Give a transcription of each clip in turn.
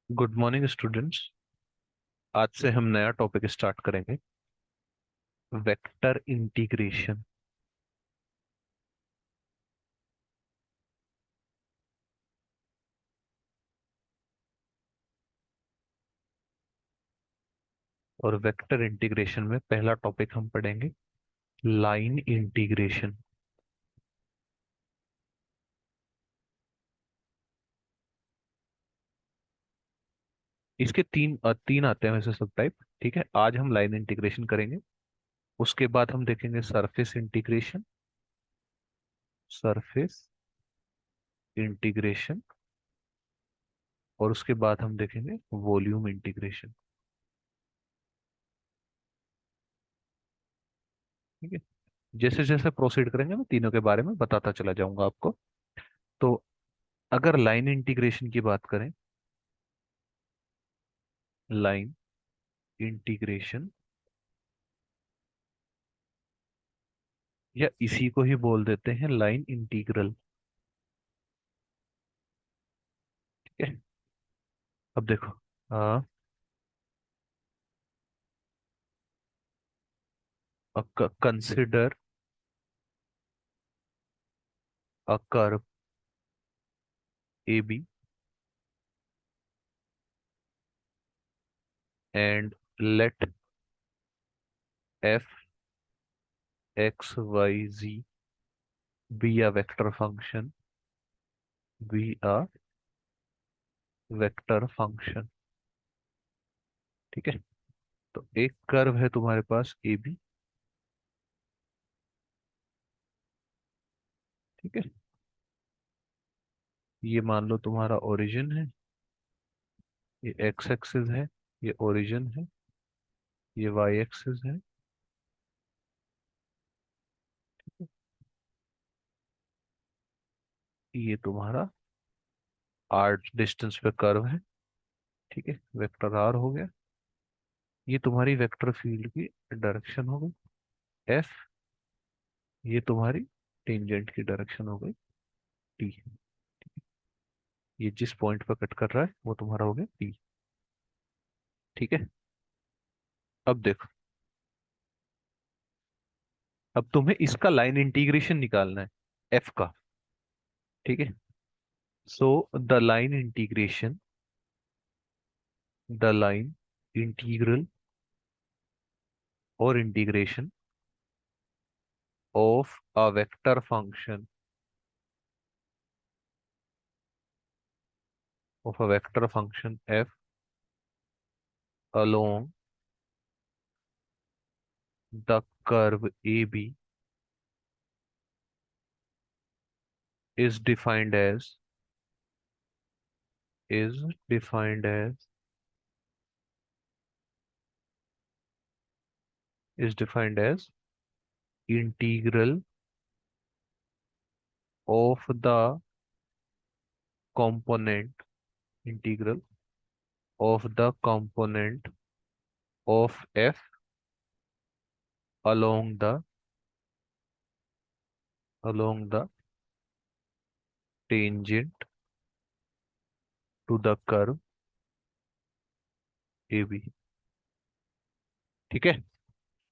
Good morning students. आज से हम नया टॉपिक स्टार्ट करेंगे, वेक्टर इंटीग्रेशन। और वेक्टर इंटीग्रेशन में पहला टॉपिक हम पढ़ेंगे लाइन इंटीग्रेशन। इसके तीन आते हैं वैसे सब टाइप। ठीक है, आज हम लाइन इंटीग्रेशन करेंगे। उसके बाद हम देखेंगे सरफेस इंटीग्रेशन, सरफेस इंटीग्रेशन। और उसके बाद हम देखेंगे वॉल्यूम इंटीग्रेशन। ठीक है, जैसे जैसे प्रोसीड करेंगे मैं तीनों के बारे में बताता चला जाऊंगा आपको। तो अगर लाइन इंटीग्रेशन की बात करें, लाइन इंटीग्रेशन या इसी को ही बोल देते हैं लाइन इंटीग्रल। ठीक है, अब देखो, consider a curve A B and let f x y g be a vector function, be a vector function. ठीक है, तो एक कर्व है तुम्हारे पास ए बी। ठीक है, ये मान लो तुम्हारा ओरिजिन है, ये एक्स एक्सिस है, ये ओरिजिन है, ये वाई एक्सिस है। ये तुम्हारा आर डिस्टेंस पे कर्व है। ठीक है, वेक्टर आर हो गया। ये तुम्हारी वेक्टर फील्ड की डायरेक्शन हो गई एफ। ये तुम्हारी टेंजेंट की डायरेक्शन हो गई टी। ये जिस पॉइंट पर कट कर रहा है वो तुम्हारा हो गया टी। ठीक है, अब देखो, अब तुम्हें इसका लाइन इंटीग्रेशन निकालना है, एफ का। ठीक है, so the line integration, the line integral और integration of a vector function, of a vector function F along the curve AB is defined as, is defined as, is defined as integral of the component, integral of the component of f along the, along the tangent to the curve AB। ठीक है,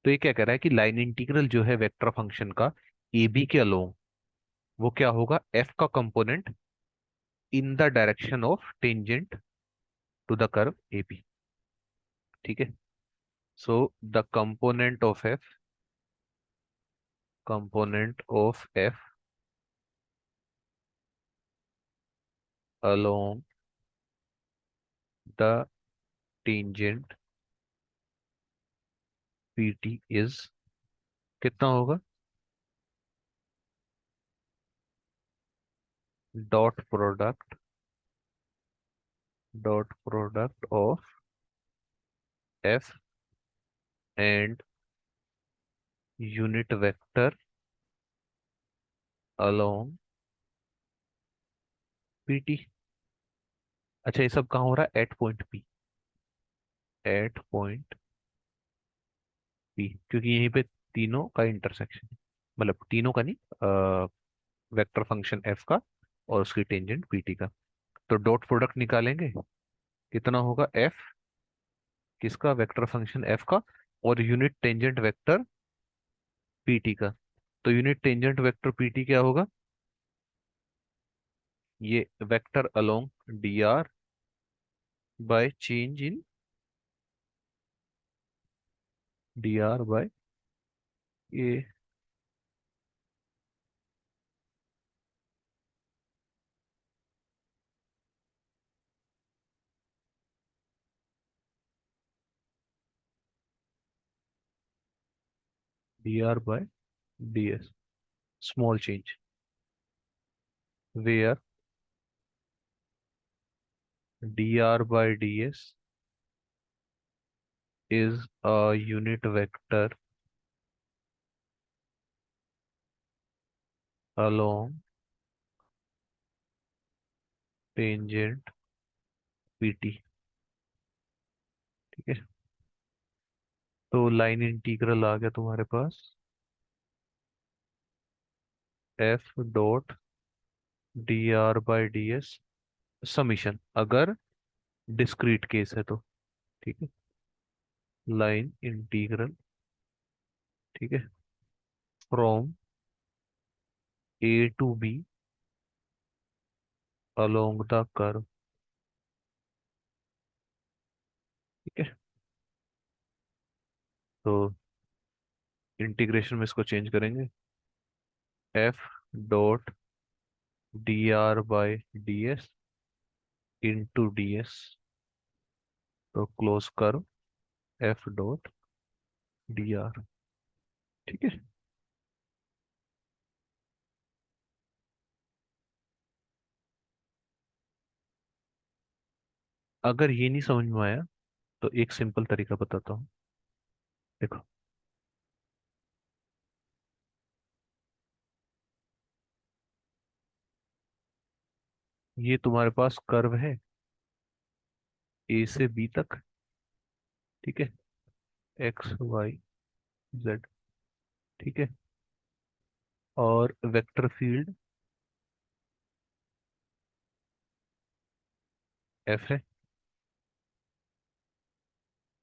तो ये क्या कह रहा है कि line integral जो है वेक्टर फंक्शन का AB के अलोंग, वो क्या होगा, f का component in the direction of tangent to the curve AB। ठीक है, so the component of f, component of f along the tangent pt is कितना होगा, dot product, dot product of f and unit vector along pt। अच्छा, ये सब कहाँ हो रहा है, at point p, at point p, क्योंकि यहीं पे तीनों का इंटरसेक्शन है। मतलब तीनों का नहीं, वेक्टर फंक्शन f का और उसकी टेंजेंट pt का। तो डॉट प्रोडक्ट निकालेंगे, कितना होगा एफ किसका, वेक्टर फंक्शन एफ का, और यूनिट टेंजेंट वेक्टर पीटी का। तो यूनिट टेंजेंट वेक्टर पीटी क्या होगा, ये vector along d r by change in d r by a, d r by d s, small change where d r by d s is a unit vector along tangent pt। ठीक है, तो line integral आ गया तुम्हारे पास, F dot D r by d s summation, अगर discrete case है तो। ठीक है, लाइन इंटीग्रल, ठीक है, from A to B along the curve. ठीक है, तो इंटीग्रेशन में इसको चेंज करेंगे, F dot D r by d s into d s, तो close curve F dot D r. ठीक है, अगर ये नहीं समझ में आया तो एक सिंपल तरीका बताता हूँ। देखो, ये तुम्हारे पास कर्व है ए से बी तक। ठीक है, एक्स वाई जेड। ठीक है, और वेक्टर फील्ड एफ है।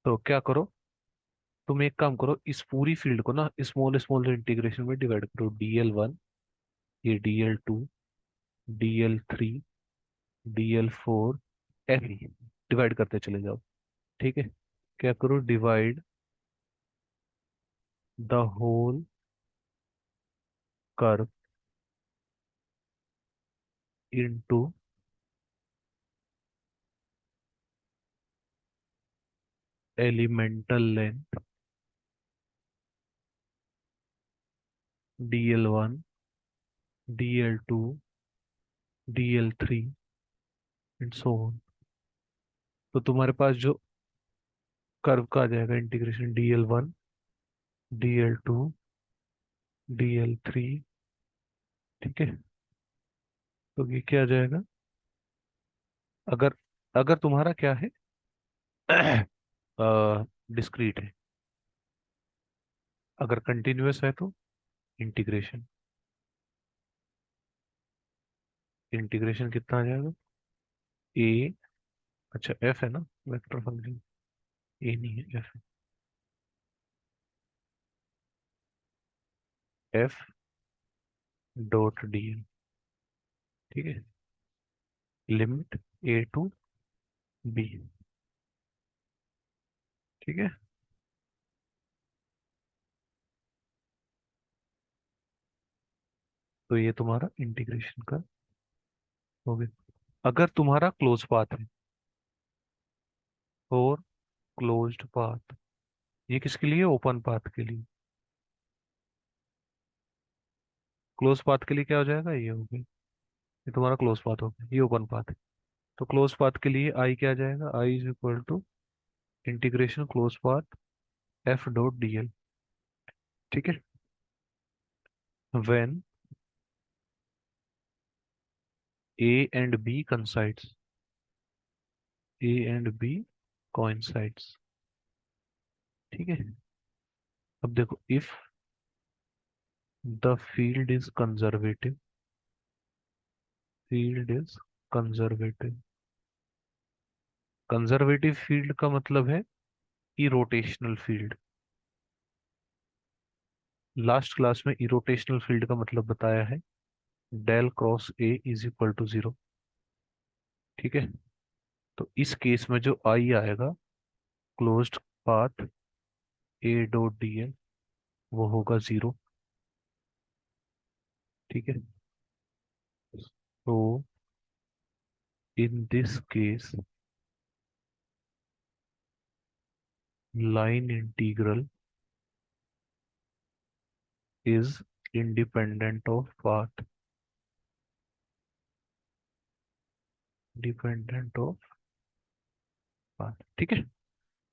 तो क्या करो, तुम एक काम करो, इस पूरी फील्ड को ना स्मॉल स्मॉल इंटीग्रेशन में डिवाइड करो, dl1, ये dl2, dl3, dl4, ऐसे ही डिवाइड करते चले जाओ। ठीक है, क्या करो, divide the whole curve into elemental length dl1, dl2, dl3 and so on. तो तुम्हारे पास जो कर्व का आ जाएगा इंटीग्रेशन dl1, dl2, dl3। ठीक है, तो ये क्या आ जाएगा, अगर अगर तुम्हारा क्या है डिस्क्रीट है, अगर कंटिन्यूअस है तो इंटीग्रेशन, इंटीग्रेशन कितना आ जाएगा, ए, अच्छा एफ है ना वेक्टर फंक्शन, ए नहीं है F, F dot d l. ठीक है, लिमिट ए टू बी। ठीक है, तो ये तुम्हारा इंटीग्रेशन का हो गया। अगर तुम्हारा क्लोज पाथ है, और क्लोज्ड पाथ, ये किसके लिए, ओपन पाथ के लिए। क्लोज पाथ के लिए क्या हो जाएगा, ये हो गया, ये तुम्हारा क्लोज पाथ हो गया, ये ओपन पाथ है। तो क्लोज पाथ के लिए आई क्या आ जाएगा, I is equal to integration close path F dot d l. ठीक है, when A and B coincides, A and B coincides. ठीक है, अब देखो, if the field is conservative, field is conservative, conservative field का मतलब है इरोटेशनल फील्ड। लास्ट क्लास में इरोटेशनल फील्ड का मतलब बताया है, del cross A is equal to zero. ठीक है, तो इस केस में जो आई आएगा, क्लोज्ड पाथ ए डॉट डी एल, वो होगा जीरो। ठीक है, तो in this case line integral is independent of path, dependent of path. ठीक है,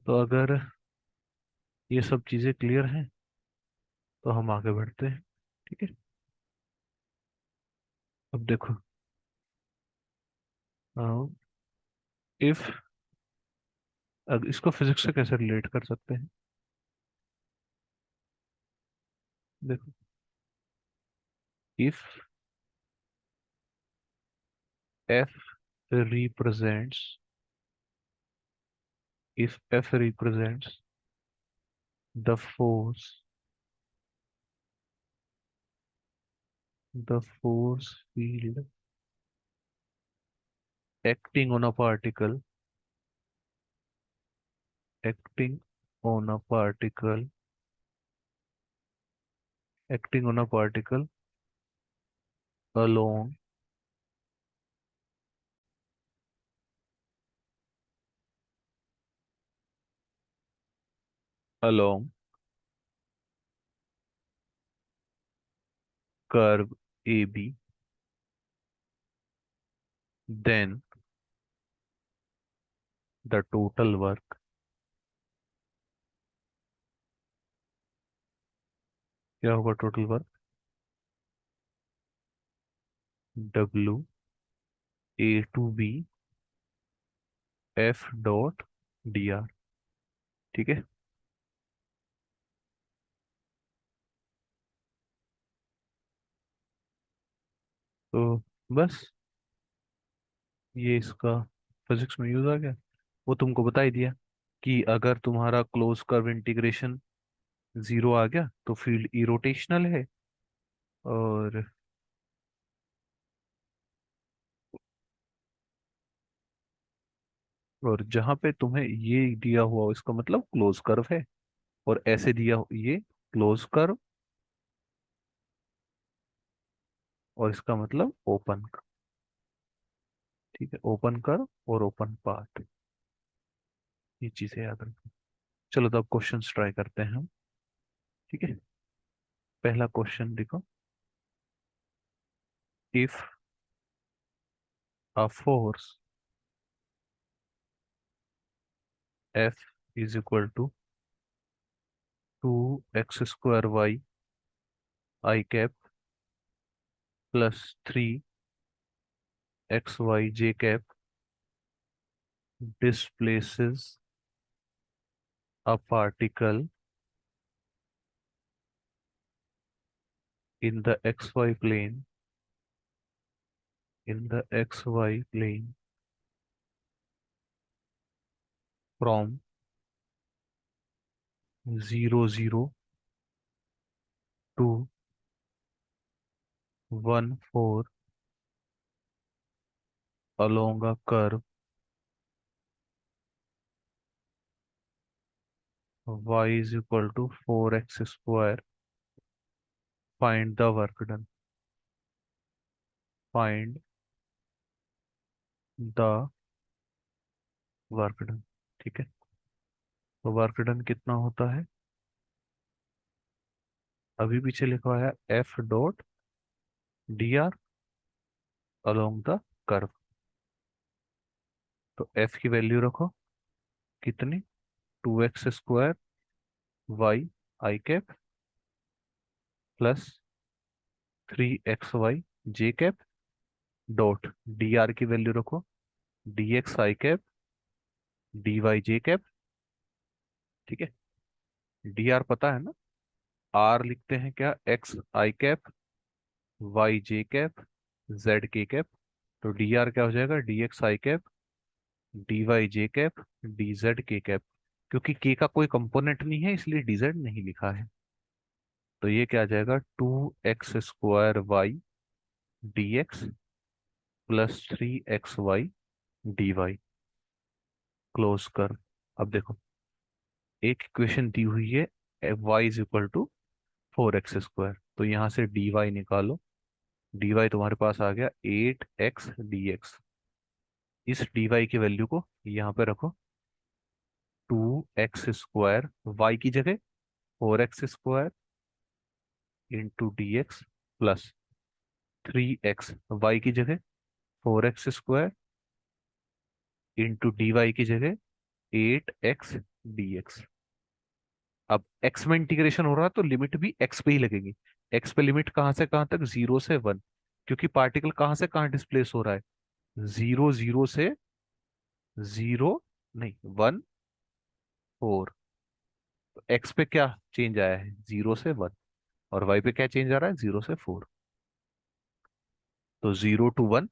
तो अगर ये सब चीजें क्लियर हैं तो हम आगे बढ़ते हैं। ठीक है, अब देखो, इफ, इसको फिजिक्स से कैसे रिलेट कर सकते हैं। देखो, if F represents if F represents the force field acting on a particle, acting on a particle, acting on a particle along along curve AB, then the total work, क्या होगा total work, W A to B F dot D r. ठीक है, तो बस ये इसका physics में use आ गया। वो तुमको बता ही दिया कि अगर तुम्हारा क्लोज कर्व इंटीग्रेशन जीरो आ गया तो फील्ड इरोटेशनल है, और जहां पे तुम्हें ये दिया हुआ इसका मतलब क्लोज कर्व है, और ऐसे दिया ये क्लोज कर्व, और इसका मतलब ओपन। ठीक है, ओपन कर्व और ओपन पाथ, ये चीजें याद रखो। चलो तो अब क्वेश्चंस ट्राई करते हैं हम। ठीक है, पहला क्वेश्चन देखो, if a force F is equal to 2x² y i cap plus 3 xy j cap displaces a particle in the xy plane, in the xy plane from 0 0 to 1 4 along a curve y is equal to 4x square, find the work done, find the work done। ठीक है, तो work done कितना होता है, अभी पीछे लिखा हुआ है F dot D R along the curve. तो एफ की वैल्यू रखो, कितनी, 2x² वाई आई कैप प्लस 3 xy जे कैप डॉट डी आर की वैल्यू रखो, dx आई कैप dy जे कैप। ठीक है, डी आर पता है ना, आर लिखते हैं क्या, x I cap Y J cap Z K cap. तो डी आर क्या हो जाएगा, dx आई कैप डी वाई जे cap, D Z K cap. क्योंकि के का कोई कंपोनेंट नहीं है इसलिए डी जेड नहीं लिखा है। तो ये क्या आ जाएगा, 2x² d x plus 3xy d y. Close कर। अब देखो, एक इक्वेशन दी हुई है, y = 4x², तो यहाँ से डी वाई निकालो। डी वाई तुम्हारे पास आ गया 8x dx। इस डी वाई की वैल्यू को यहाँ पे रखो, 2x² वाई की जगह 4x² into d x plus 3x y की जगह 4x² इंटू डी वाई की जगह 8x dx। अब x में इंटीग्रेशन हो रहा है तो लिमिट भी x पे ही लगेगी। x पे लिमिट कहाँ से कहाँ तक, 0 से 1। क्योंकि पार्टिकल कहाँ से कहाँ डिस्प्लेस हो रहा है, 0 0 से 0, नहीं 1 4। तो x पे क्या चेंज आया है, 0 से 1। और y पे क्या चेंज आ रहा है, 0 से 4। तो 0 to 1,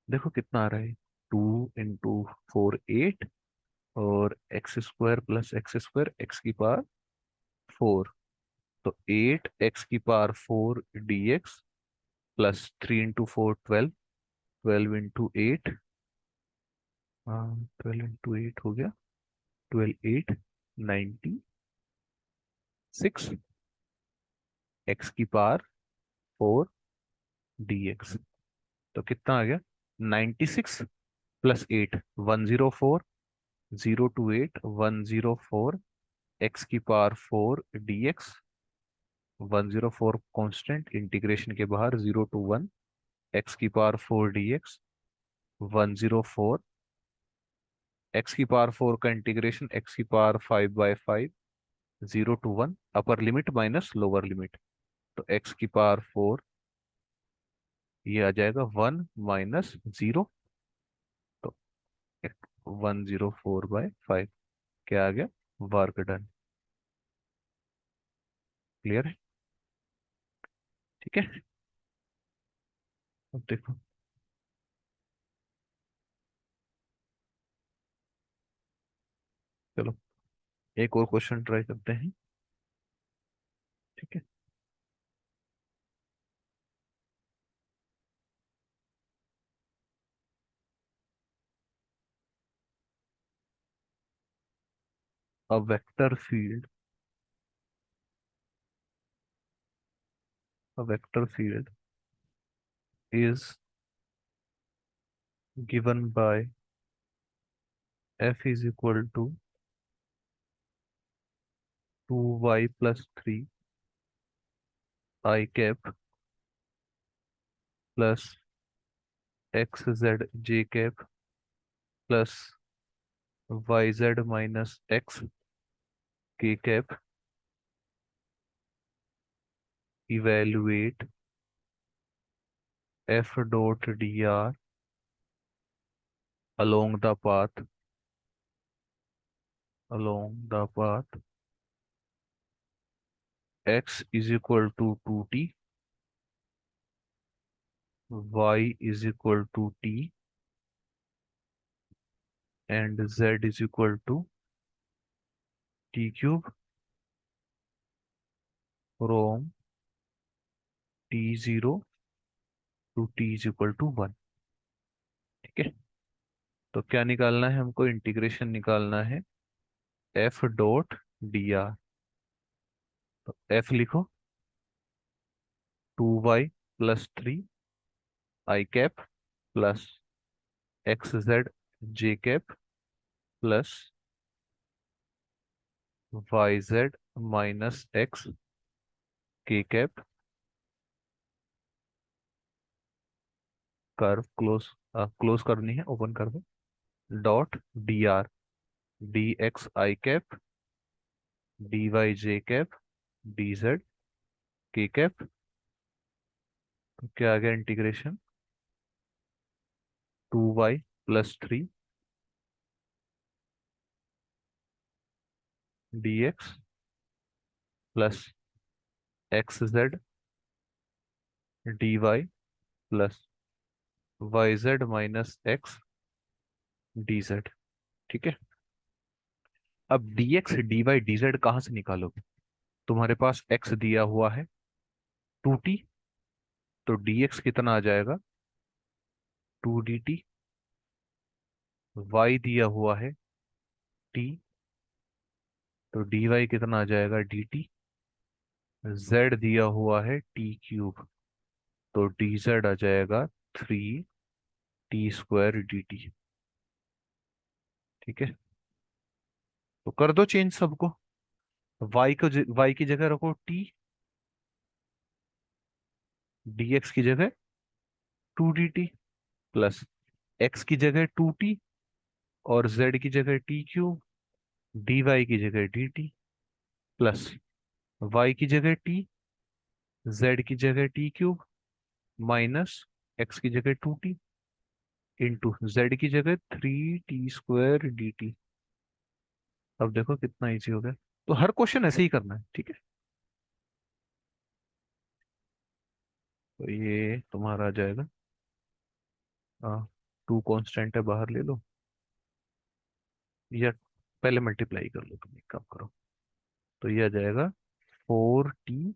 देखो कितना आ रहा है, 2 × 4 8, और x² + x² x⁴। तो 8x⁴ dx प्लस 3 × 4 12, 12 × 8, 12 × 8 हो गया, 12 8 96 x⁴ dx। तो कितना आ गया, 96 + 8 104, 0 to 8 104 x⁴ dx। 104 constant, integration के बाहर 0 to 1 x⁴ dx। 104 x⁴ का integration x⁵5/5, 0 to 1 upper limit minus lower limit. तो x⁴ ये आ जाएगा 1 - 0। तो 104/5 क्या आ गया, वर्क डन। क्लियर है, ठीक है। अब देखो, चलो एक और क्वेश्चन ट्राई करते हैं, ठीक है। A vector field, a vector field is given by f is equal to 2y plus 3 I cap plus xz j cap plus yz minus x k cap। Evaluate f dot dr along the path, x is equal to 2t, y is equal to t, and z is equal to t cube from t0 to t is equal to 1। ठीक है। तो क्या निकालना है हमको, integration निकालना है F dot D R. तो एफ लिखो, 2y + 3 I cap plus xz j cap plus yz minus x k cap. Curve close, close करनी है, ओपन कर दो। Dot D R, D X I cap, D Y J cap, D Z K cap. तो क्या आ गया, integration 2y + 3 dx plus xz dy plus yz minus x D Z. ठीक है। अब D x d y d z कहाँ से निकालोगे? तुम्हारे पास एक्स दिया हुआ है 2t, तो डी एक्स कितना आ जाएगा? 2 dt। वाई दिया हुआ है t, तो डी वाई कितना आ जाएगा? dt। जेड दिया हुआ है टी क्यूब, तो डी जेड आ जाएगा 3t² dt। ठीक है। तो कर दो चेंज सबको। वाई की जगह रखो टी, डी एक्स की जगह 2 dt, प्लस एक्स की जगह 2t, और जेड की जगह टी क्यूब, डी वाई की जगह डी टी, प्लस वाई की जगह टी, जेड की जगह टी क्यूब, माइनस एक्स की जगह 2t, इंटू जेड की जगह 3t² dt। अब देखो कितना इजी हो गया। तो हर क्वेश्चन ऐसे ही करना है, ठीक है। तो ये तुम्हारा आ जाएगा, हाँ, 2 कांस्टेंट है बाहर ले लो, या पहले मल्टीप्लाई कर लो, तुम एक काम करो। तो ये आ जाएगा 4t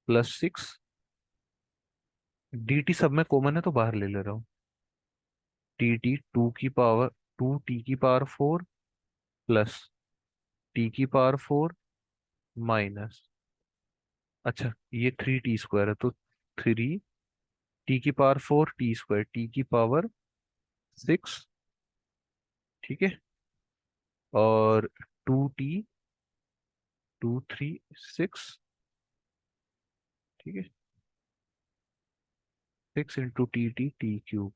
+ 6, dt सब में कॉमन है तो बाहर ले ले रहा हूँ। टी टी 2 की पावर 4 प्लस t⁴ माइनस, अच्छा ये 3t² है तो 3 t⁴ t⁴ ठीक है। और 2t 2 3 6, ठीक है, 6 × टी⁴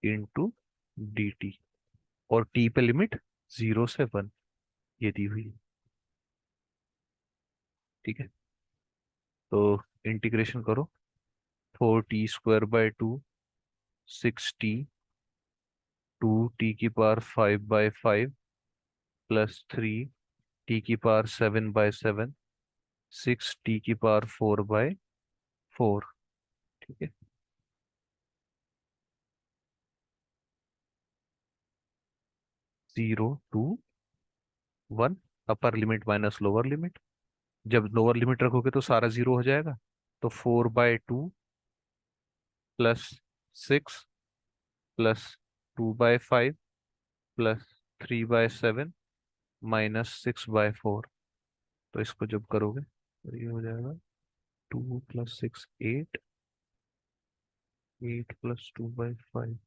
इंटू डी टी, और टी पे लिमिट 0 से 1 ये दी हुई है। ठीक है। तो इंटीग्रेशन करो, 4t² / 2, 6t, 2t⁵ plus 3t⁵ 7/7, 6t⁴ ठीक है। 0 to 1, upper limit minus lower limit. जब लोअर लिमिट रखोगे तो सारा 0 हो जाएगा। तो 4/2 प्लस 6 प्लस 2/5 प्लस 3/7 माइनस 6/4। तो इसको जब करोगे तो ये हो जाएगा 2 + 6 8, 8 + 2/5,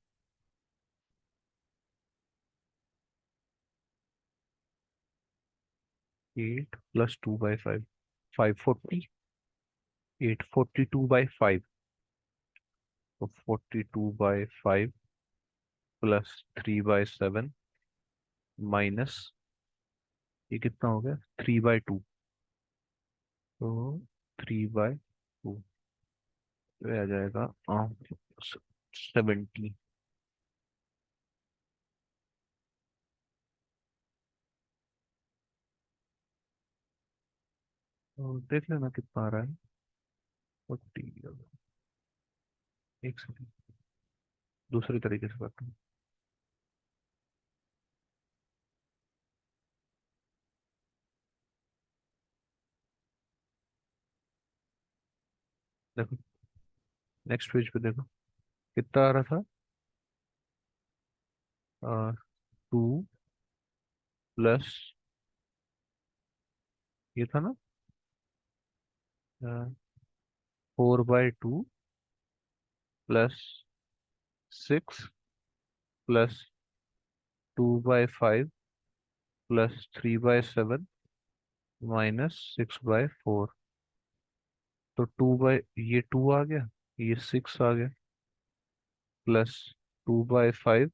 8 + 2/5, 540, 842/5। तो 42/5 प्लस 3/7 माइनस, ये कितना हो गया? 3/2। तो 3/2 तो आ जाएगा 70। तो देख लेना कितना आ रहा है। 40, एक सेकंड, दूसरी तरीके से करता हूँ। देखो नेक्स्ट पेज पे देखो कितना आ रहा था। 2 प्लस, ये था ना, 4/2 प्लस 6 प्लस 2/5 प्लस 3/7 माइनस 6/4। तो ये 2 आ गया, ये 6 आ गया, प्लस 2/5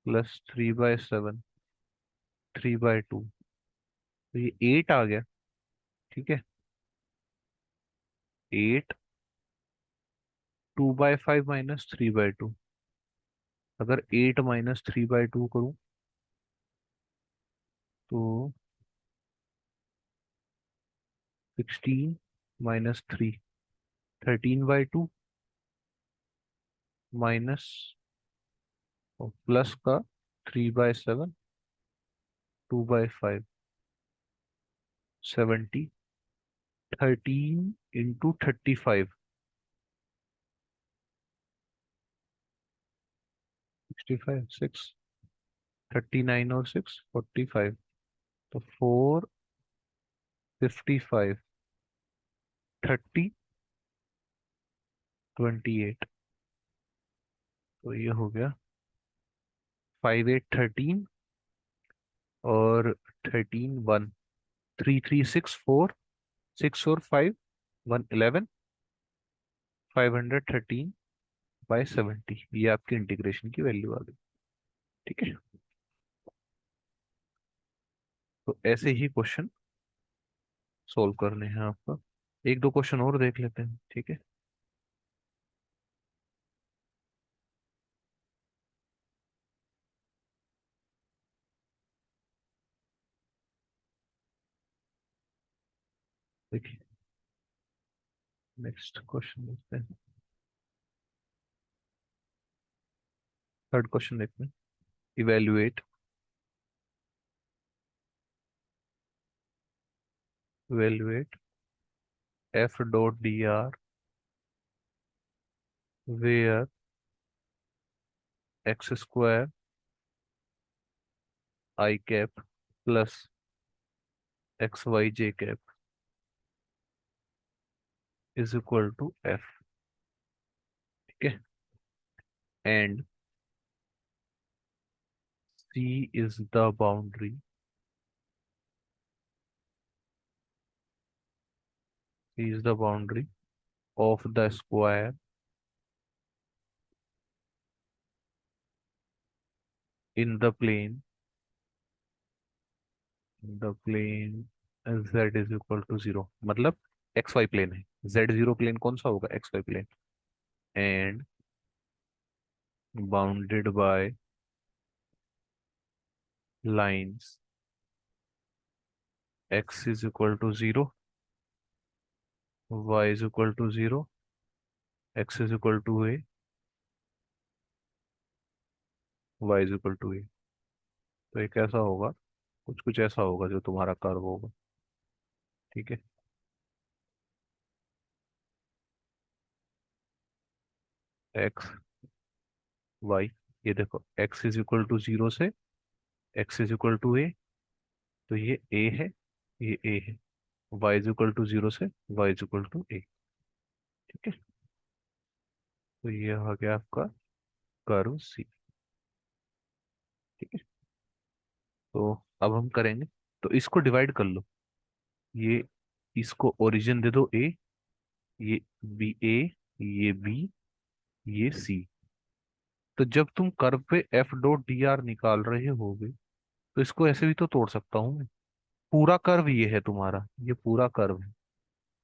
प्लस 3/7, 3/2, तो ये 8 आ गया। ठीक है। 8, 2/5 माइनस 3/2, अगर 8 माइनस 3/2 करूं तो 16 - 3, 13/2 माइनस और प्लस का 3/7, 2/5, 70, 13 × 35, 65, 6, 39 और 6, 45, तो 455, 30, 28, तो ये हो गया 5, 8, 13 और 13, 1, 3, 3, 6, 4, 6 और 5, 111, 513/70, ये आपकी इंटीग्रेशन की वैल्यू आ गई। ठीक है, तो ऐसे ही क्वेश्चन सोल्व करने हैं आपका। एक दो क्वेश्चन और देख लेते हैं, ठीक है। देखिए, नेक्स्ट क्वेश्चन देखते हैं। थर्ड क्वेश्चन देखते हैं। Evaluate evaluate F.dr where x² I cap plus xy j cap is equal to f। ठीक है, and C is the boundary, C is the boundary of the square in the plane z is equal to 0, मतलब x y plane है। Z zero plane कौन सा होगा? X y plane. And bounded by lines x is equal to 0, y is equal to 0, x is equal to a, y is equal to a। तो ये कैसा होगा? कुछ कुछ ऐसा होगा जो तुम्हारा कर्व होगा। ठीक है, एक्स वाई, ये देखो x इज इक्वल टू 0 से x इज इक्वल टू ए, तो ये a है, ये a है। y इज इक्वल टू 0 से y इज इक्वल टू ए। ठीक है, तो ये आ गया आपका कर्व सी। ठीक है, तो अब हम करेंगे, तो इसको डिवाइड कर लो। ये इसको ओरिजिन दे दो ए, ये बी ए, ये बी, ये सी। तो जब तुम कर्व पे F.dr निकाल रहे होगे, तो इसको ऐसे भी तो तोड़ सकता हूँ मैं। पूरा कर्व ये है तुम्हारा, ये पूरा कर्व है।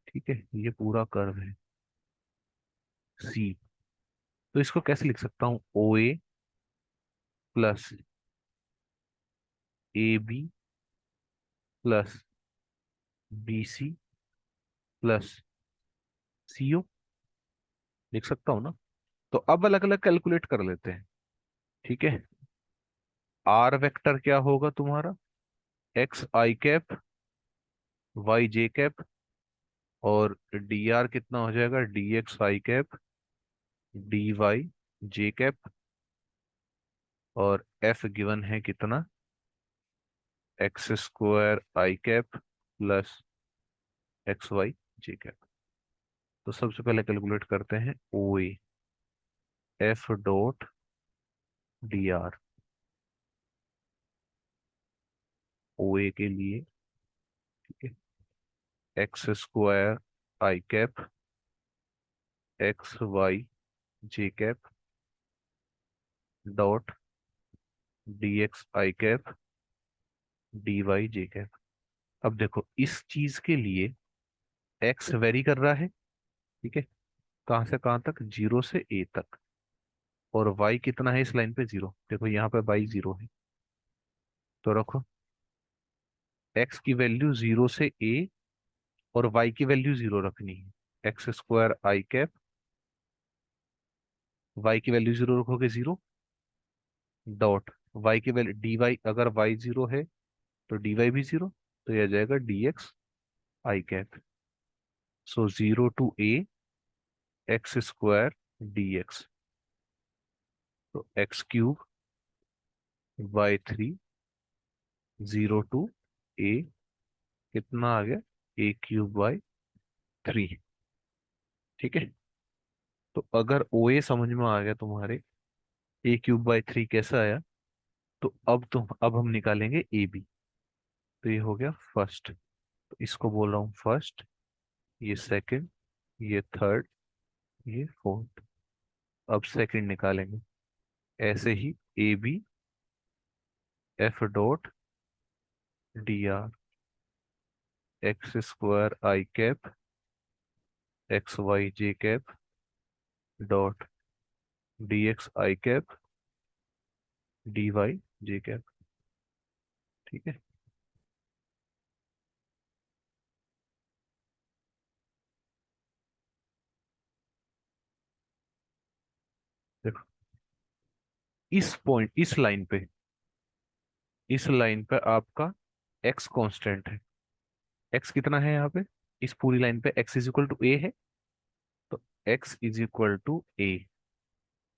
ठीक है, ये पूरा कर्व है सी। तो इसको कैसे लिख सकता हूँ? O A plus A B plus B C plus C O, लिख सकता हूँ ना? तो अब अलग अलग कैलकुलेट कर लेते हैं। ठीक है, आर वेक्टर क्या होगा तुम्हारा? X I cap, Y J cap, और डी आर कितना हो जाएगा? D X I cap, D Y J cap, और एफ गिवन है कितना? x² आई कैप प्लस एक्स वाई जे कैप। तो सबसे पहले कैलकुलेट करते हैं ओ ए, F.dr। ओ ए के लिए, ठीक है, x² I cap, X Y J cap dot D X I cap, D Y J cap. अब देखो, इस चीज के लिए x वेरी कर रहा है। ठीक है, कहां से कहां तक? 0 से a तक। और y कितना है इस लाइन पे? 0। देखो यहाँ पे y 0 है, तो रखो x की वैल्यू 0 से a और y की वैल्यू 0 रखनी है। x² आई कैप, y की वैल्यू 0 रखोगे 0, डॉट वाई की वैल्यू डी वाई, अगर वाई जीरो है तो डी वाई भी जीरो, तो यह आ जाएगा D X I cap. So zero to A X square D X, तो X cube by three, zero to ए, कितना आ गया, ए क्यूब बाई थ्री। ठीक है, तो अगर ओ ए समझ में आ गया तुम्हारे, ए क्यूब बाई थ्री कैसा आया, तो अब हम निकालेंगे ए बी। तो ये हो गया फर्स्ट, तो इसको बोल रहा हूँ फर्स्ट, ये सेकंड, ये थर्ड, ये फोर्थ। अब सेकंड निकालेंगे, ऐसे ही A B F dot D R X square I cap X Y J cap dot D X I cap D Y J cap. ठीक है, देखो इस लाइन पे आपका एक्स कांस्टेंट है। एक्स कितना है यहाँ पे, इस पूरी लाइन पे x is equal to a है, तो x is equal to a,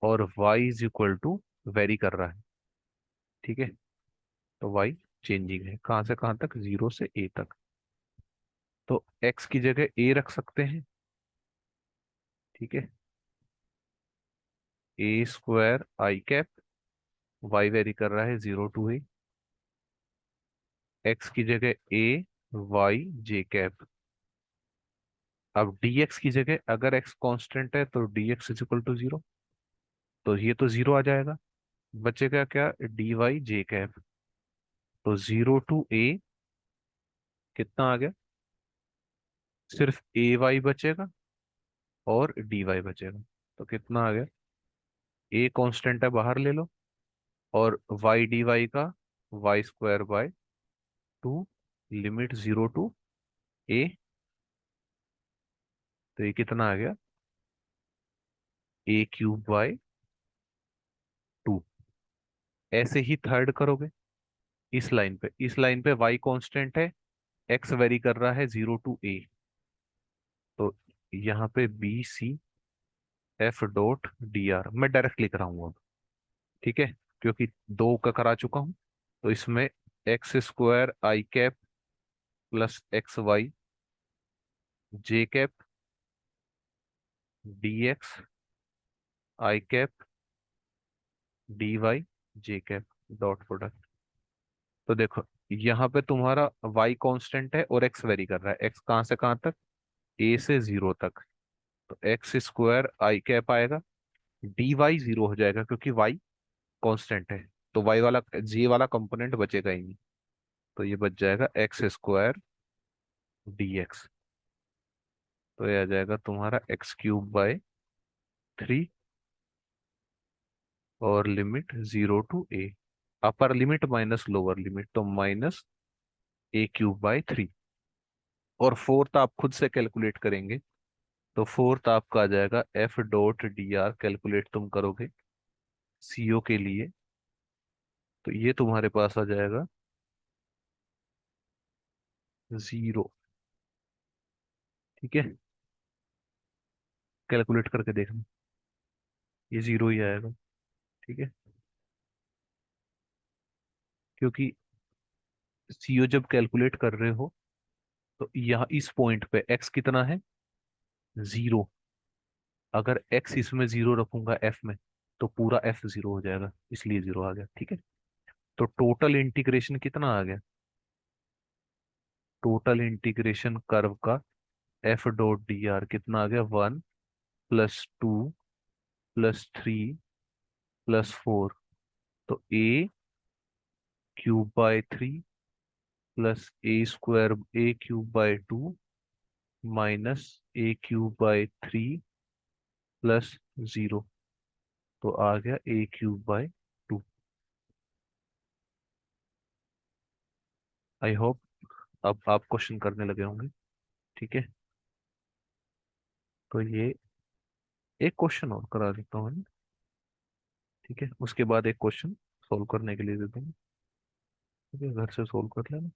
और y is equal to vary कर रहा है। ठीक है, तो वाई चेंजिंग है, कहाँ से कहाँ तक, जीरो से ए तक। तो एक्स की जगह ए रख सकते हैं। ठीक है, ए square I cap, Y very कर रहा है जीरो टू ए, एक्स की जगह ए वाई जे कैप। अब dx की जगह अगर x कांस्टेंट है तो dx is equal to zero, तो ये तो जीरो आ जाएगा, बचेगा क्या, डी वाई जे कैप। तो जीरो टू ए कितना आ गया, सिर्फ ए वाई बचेगा और डी वाई बचेगा। तो कितना आ गया, ए कांस्टेंट है बाहर ले लो, और वाई डी वाई का Y square by two, limit zero to ए, तो ये कितना आ गया, ए क्यूब बाय टू। ऐसे ही थर्ड करोगे, इस लाइन पे वाई कांस्टेंट है, एक्स वेरी कर रहा है जीरो टू ए, तो यहाँ पे B C F dot D r मैं डायरेक्ट लिख रहा हूँ अब। ठीक है, क्योंकि दो का करा चुका हूँ, तो इसमें x square I cap plus x Y J cap D X I cap D Y J cap dot product. तो देखो यहाँ पे तुम्हारा y कांस्टेंट है और x वेरी कर रहा है, x कहाँ से कहाँ तक, a से जीरो तक, तो एक्स स्क्वायर आई कैप आएगा, डी वाई जीरो हो जाएगा क्योंकि y कांस्टेंट है, तो y वाला j वाला कंपोनेंट बचेगा ही नहीं, तो ये बच जाएगा एक्स स्क्वायर डी एक्स। तो ये आ जाएगा तुम्हारा एक्स क्यूब बाय थ्री, और limit zero to A, upper limit minus lower limit, तो minus A cube by three. और फोर्थ आप खुद से कैलकुलेट करेंगे, तो फोर्थ आपका आ जाएगा F dot D R, calculate तुम करोगे सीओ के लिए, तो ये तुम्हारे पास आ जाएगा जीरो। ठीक है, कैलकुलेट करके देखना, ये जीरो ही आएगा। ठीक है, क्योंकि सीओ जब कैलकुलेट कर रहे हो, तो यहाँ इस पॉइंट पे एक्स कितना है, जीरो, अगर एक्स इसमें जीरो रखूंगा एफ में, तो पूरा एफ जीरो हो जाएगा, इसलिए जीरो आ गया। ठीक है, तो टोटल इंटीग्रेशन कितना आ गया, टोटल इंटीग्रेशन कर्व का एफ डॉट डी आर कितना आ गया, one plus two plus three plus four, तो A cube by three plus A square A cube by two minus A cube by three plus zero, तो आ गया A cube by two. I hope अब आप question करने लगे होंगे। ठीक है, तो ये एक क्वेश्चन और करा देता हूँ मैं। ठीक है, उसके बाद एक क्वेश्चन सोल्व करने के लिए दे दूंगा। ठीक है, घर से सोल्व कर लेना।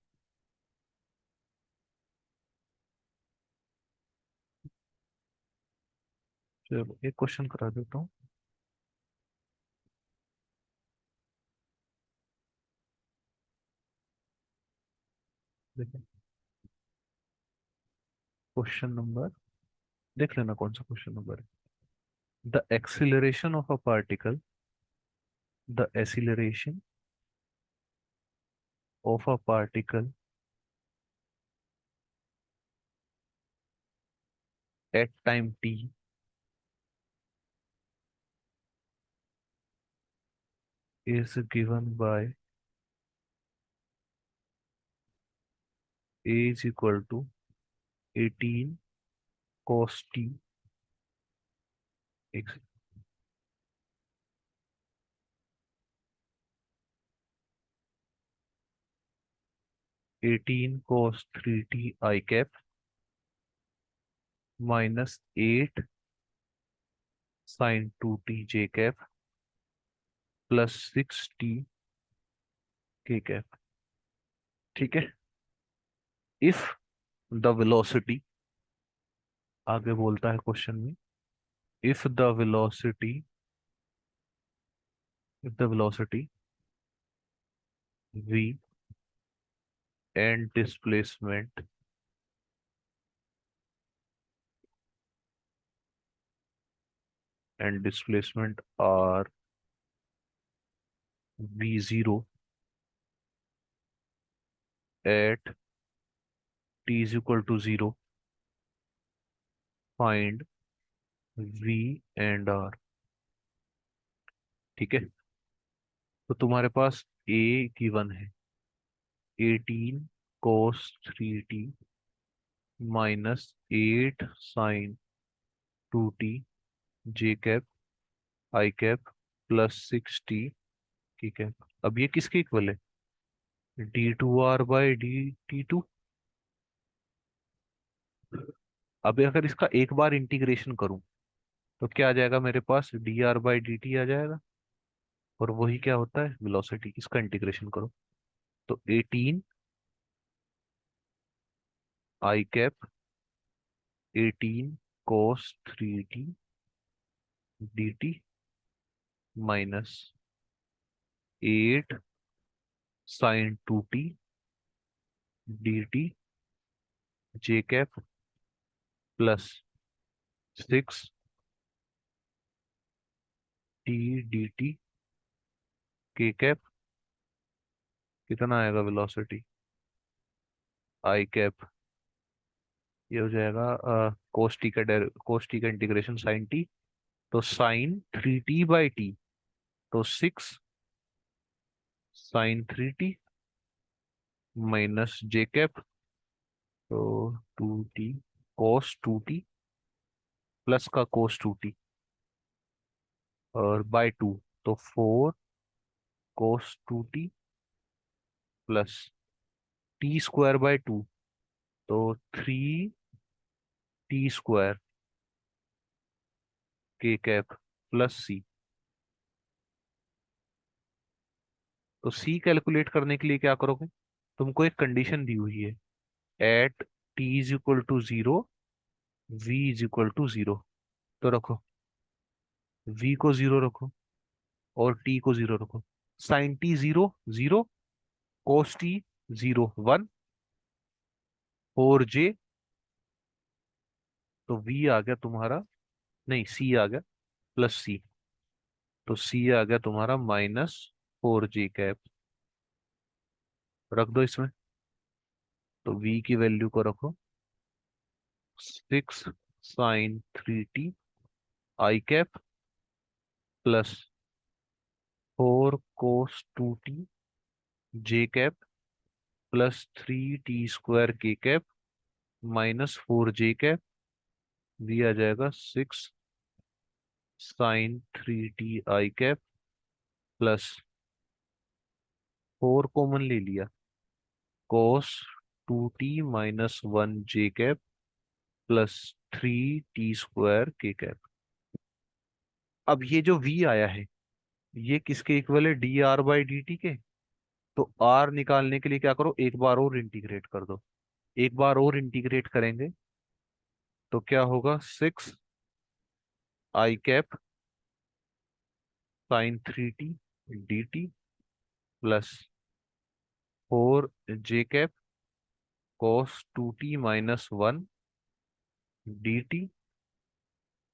चलो एक क्वेश्चन करा देता हूँ। देखो, क्वेश्चन नंबर, देख लेना कौन सा क्वेश्चन नंबर है। The acceleration of a particle, the acceleration of a particle at time t is given by a is equal to 18 cos t x, 18 cos 3t I cap minus 8 sin 2t j cap plus 6t k cap। ठीक है, if the velocity, आगे बोलता है question में, if the velocity, if the velocity v and displacement are v0 at t is equal to 0, find v and r। ठीक है, तो तुम्हारे पास a गिवन है 18 cos 3t minus 8 sine 2t j cap I cap plus 6t K cap. अब ये किसके equal है? d2r/dt2। अब अगर इसका एक बार इंटीग्रेशन करूं तो क्या आ जाएगा मेरे पास? dr/dt आ जाएगा। और वही क्या होता है? वेलोसिटी। इसका इंटीग्रेशन करो तो 18 I cap 18 cos 3t dt minus 8 sine 2t dt J cap plus 6 T D T K cap. कितना आएगा वेलोसिटी? आई कैप, ये हो जाएगा कोस टी का इंटीग्रेशन साइन टी, तो साइन 3t/t, तो 6 साइन 3t माइनस जे कैप, तो 2t कोस 2t plus का कोस 2t और बाय 2, तो 4 कोस 2t प्लस t² बाय 2, तो 3t² के कैप प्लस सी। तो सी कैलकुलेट करने के लिए क्या करोगे? तुमको एक कंडीशन दी हुई है, at t is equal to 0 v is equal to 0। तो रखो, वी को 0 रखो और टी को 0 रखो। Sign T 0 0, cos t 0 1, 4j, तो वी आ गया तुम्हारा, नहीं सी आ गया प्लस सी, तो सी आ गया तुम्हारा -4j कैप। रख दो इसमें, तो वी की वैल्यू को रखो 6 साइन 3t आई कैप प्लस 4 कोस 2t जे कैप प्लस 3t² के कैप -4j कैप। वी आ जाएगा 6 साइन 3t आई कैप प्लस 4 कॉमन ले लिया, कोस 2t -1 जे कैप प्लस 3t² के कैप। अब ये जो v आया है ये किसके इक्वल है, D r by D T के। तो आर निकालने के लिए क्या करो, एक बार और इंटीग्रेट कर दो। एक बार और इंटीग्रेट करेंगे तो क्या होगा, 6 i cap sine 3t d t plus 4 j cap cos 2t - 1 d t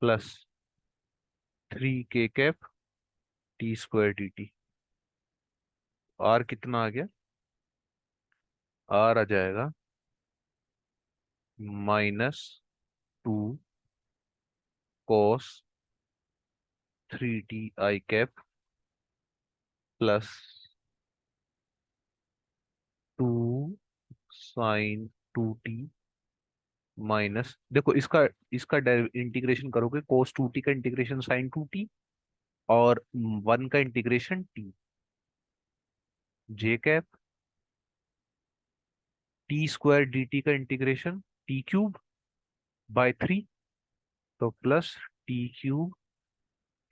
plus 3 k cap t² d t. R कितना आ गया, आर आ जाएगा -2 cos 3t i cap plus 2 sin 2t minus, देखो इसका इसका इंटीग्रेशन करोगे, cos 2t का integration sin 2t, और 1 का integration t, j cap t² dt का इंटीग्रेशन t³ बाय 3, तो plus t³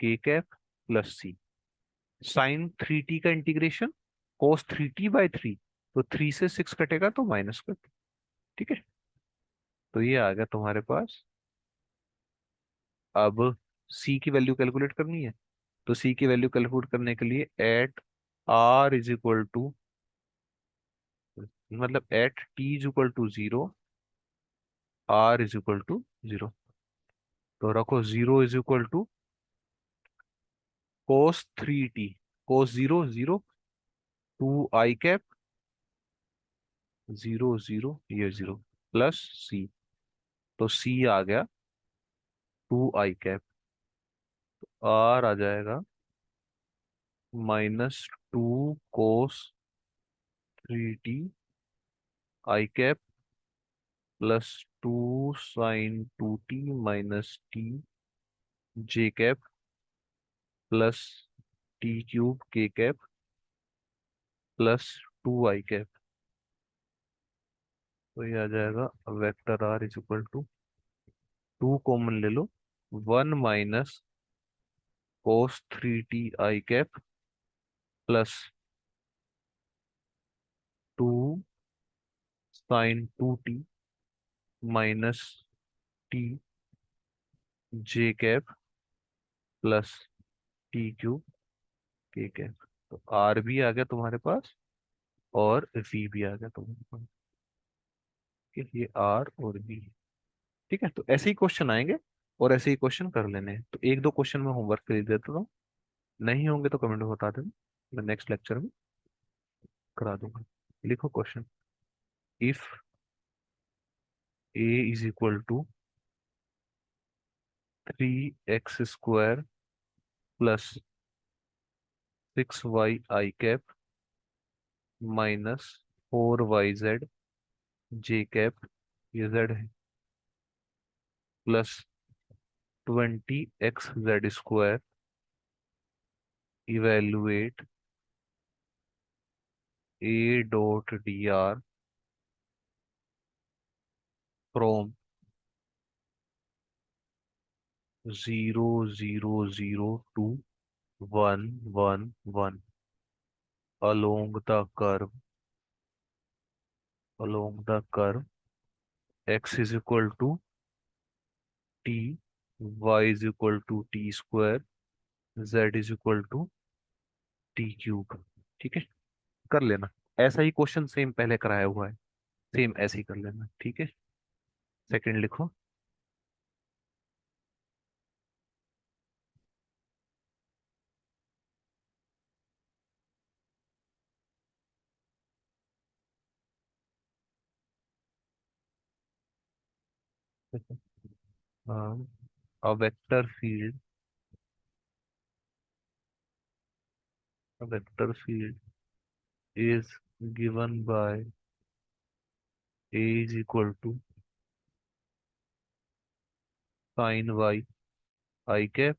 k cap plus c। sin 3t का इंटीग्रेशन cos 3t/3, तो 3 से 6 कटेगा तो माइनस कर। ठीक है, तो ये आ गया तुम्हारे पास। अब c की वैल्यू कैलकुलेट करनी है, तो c की वैल्यू कैलकुलेट करने के लिए at r is equal to, मतलब at t is equal to 0, r is equal to 0, तो रखो 0 is equal to cos 3t, cos 0 0, 2 i cap 0 0 ये 0 प्लस c, तो c आ गया 2 i कैप, r आ जाएगा -2 cos 3t i cap plus 2 sin 2t - t j cap plus t³ k cap plus 2 i cap. तो ये आ जाएगा vector r is equal to, 2 common ले लो, 1 - cos 3t i cap plus 2 sin 2t - t j cap plus t³ k cap. तो r भी आ गया तुम्हारे पास और वी भी आ गया तुम्हारे पास, कि ये आर और वी। ठीक है, तो ऐसे ही क्वेश्चन आएंगे और ऐसे ही क्वेश्चन कर लेने हैं। तो एक दो क्वेश्चन में होमवर्क के लिए देता हूँ, नहीं होंगे तो कमेंट में बता देना, मैं नेक्स्ट लेक्चर में करा दूंगा। लिखो question, if a is equal to 3x² plus 6y i cap -4yz j cap, ये z है, plus 20xz² evaluate a.dr from 0 0 0 to 1 1 1 along the curve, x is equal to t, y is equal to t², z is equal to t³। ठीक है, कर लेना, ऐसा ही question same पहले कराया हुआ है, सेम ऐसे ही कर लेना। ठीक है, सेकंड लिखो। a vector field a vector field is given by a is equal to sin y i cap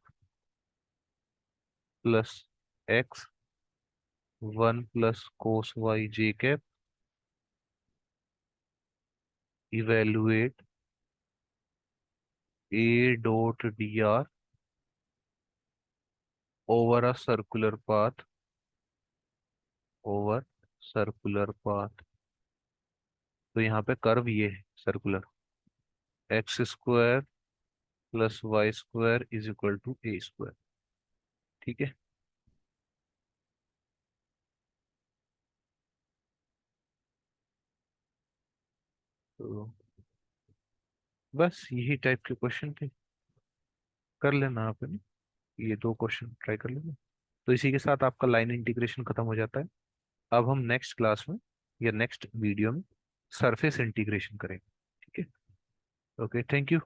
plus x 1 plus cos y j cap evaluate a.dr over a circular path, over circular path. तो यहाँ पे curve ये है circular, x square plus y square is equal to a square. ठीक है। तो बस यही टाइप के क्वेश्चन थे, कर लेना आप है ना, ये दो क्वेश्चन ट्राई कर लेना। तो इसी के साथ आपका लाइन इंटीग्रेशन खत्म हो जाता है। अब हम नेक्स्ट क्लास में या नेक्स्ट वीडियो में सरफेस इंटीग्रेशन करेंगे। ठीक है। Okay, thank you.